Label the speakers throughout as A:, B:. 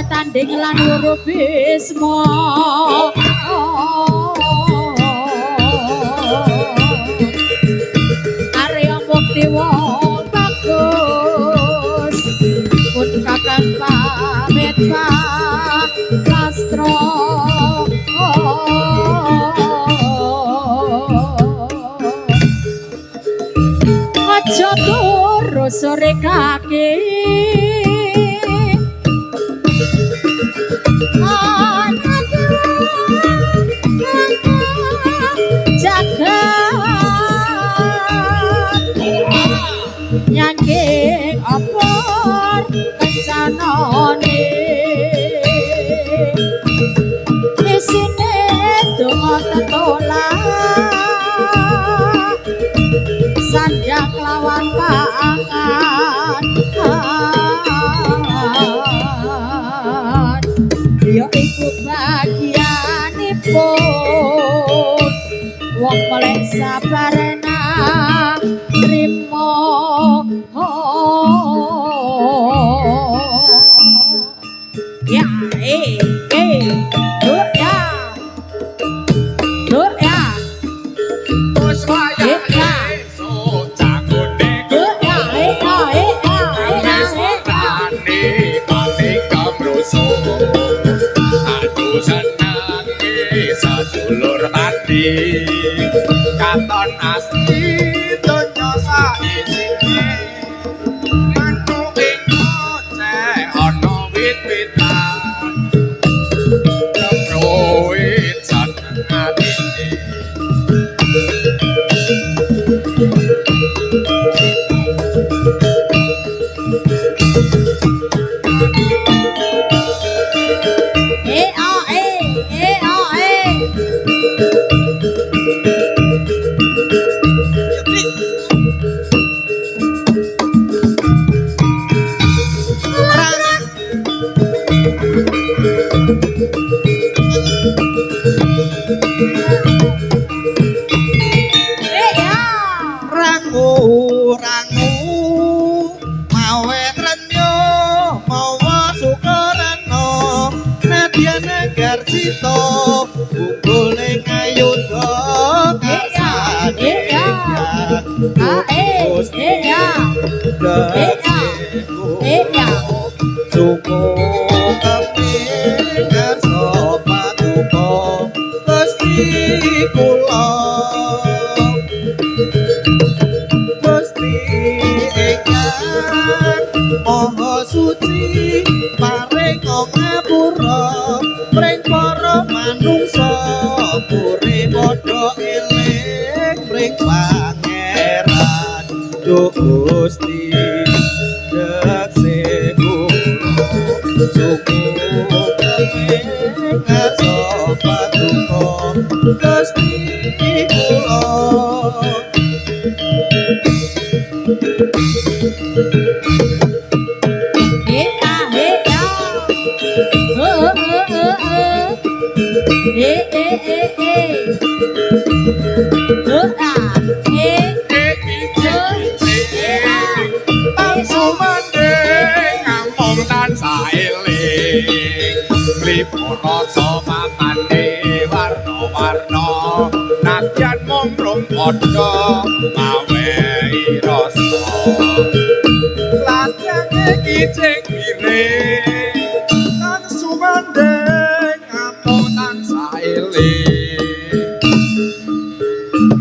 A: Tanding lan huruf bisma Arya mukti wong bagus pun kakang pamit pastro aja turu sore kaki nyangking opor kencanone isine donga tetolak sandang lawan pangan ya iku bagianipun wong paling sabarena trimo ya
B: wis wayah esuk cangone aku senange sadulur ati katon asli donya saisine manuk ing kocek ana wit-witan wit seneng atine Bungkule ngayudha kasane suku kami kersa patuko Gusti kula Gusti ingkang maha suci paring ngapura pring para manungsa pangeran Duh Gusti dekse kula suku keping ngarsa paduka Gusti kula
C: Sumanding ngamong tansah eling Lipara samapane warna-warna nadyan mung rong padha mawehi rasa latyane kijing miring tan sumanding ngamong tansah eling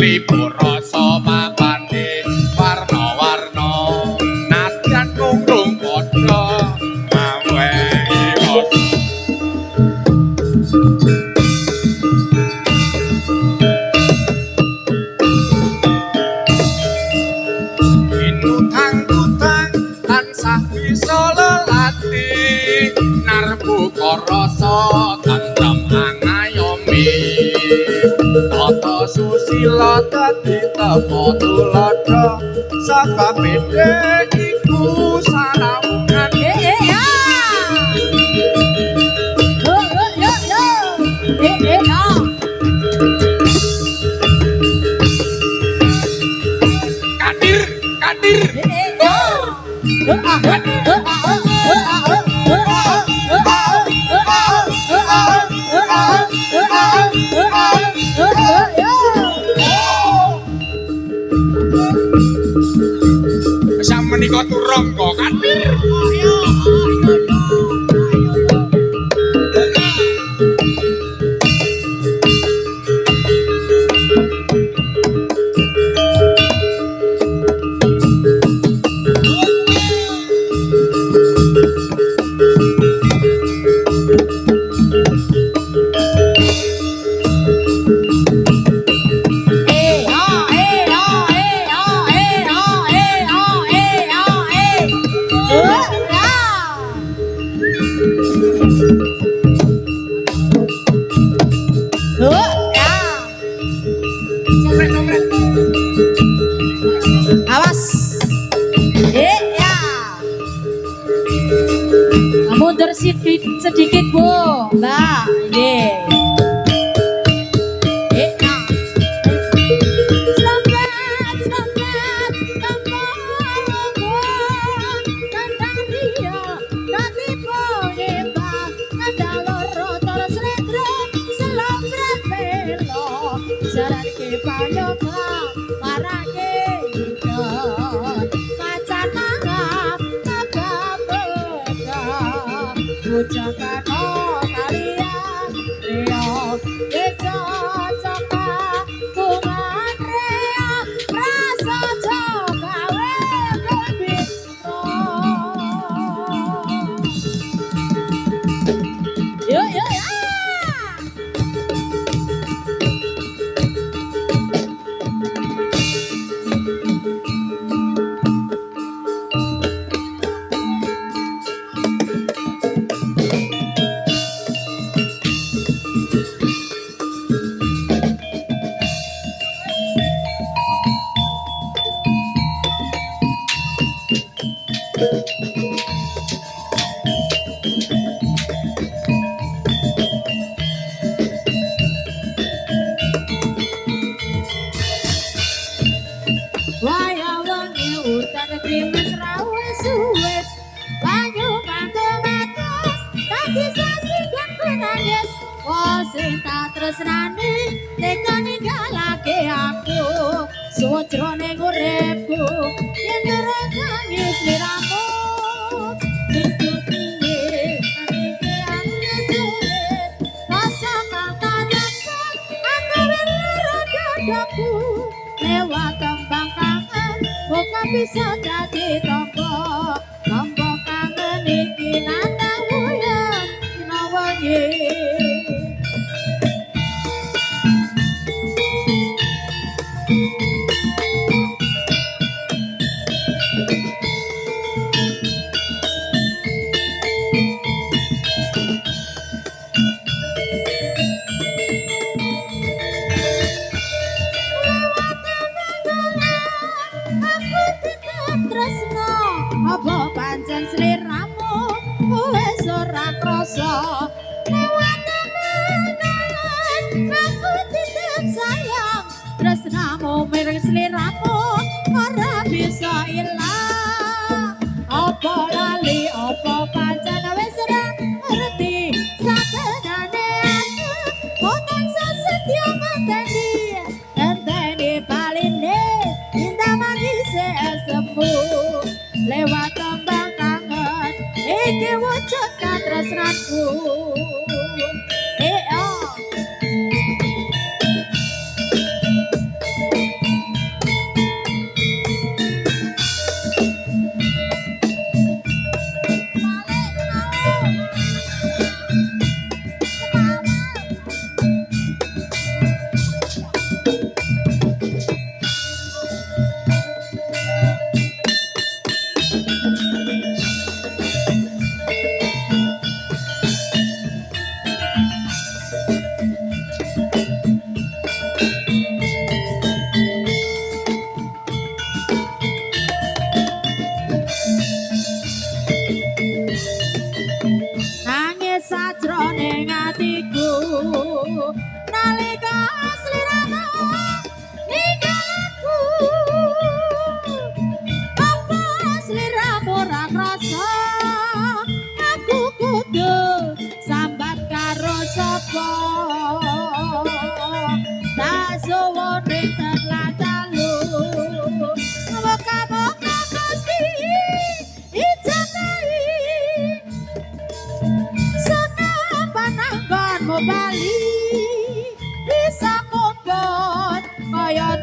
C: Lipara samapane warna-warna nadyan mung rong padha mawehi rasa Inutang-utang tansah bisa lelati narbu rasa tantrem angayomi tata susila dadi tapa tuladha sakabeh iku sanawungan kadir Samenika turangga kadir
A: Awas. Ya. Mundur sedikit, Bu. Mbak, ini. Jakarta kalian Rio desa Jaka bungan Rio rasa Jakawe kebito yo yo ya tresnani tega ninggalake aku sojrone uripku yen terangane sliramu itu piye iki ane rasa kata jagat aku loro dadaku lewat tembang kangen bukan bisa jadi tombol kangen iki nandang uyang nawangi sering seliramu ora bisa ilang. Apa lali apa pancen wis ora ngerti satenane aku potan sasetya ngenteni enteni paline indah mangise sembuh lewat tembang kangen iki wujud katresnanku. Oh. Nangis sajroning atiku nalika sliramu ninggalku. Apa sliramu ora krasa aku kudu sambat karo sapa. Tak suwone terlalu moga-moga Gusti ijabahi pananggonmu bali bisa mubot kaya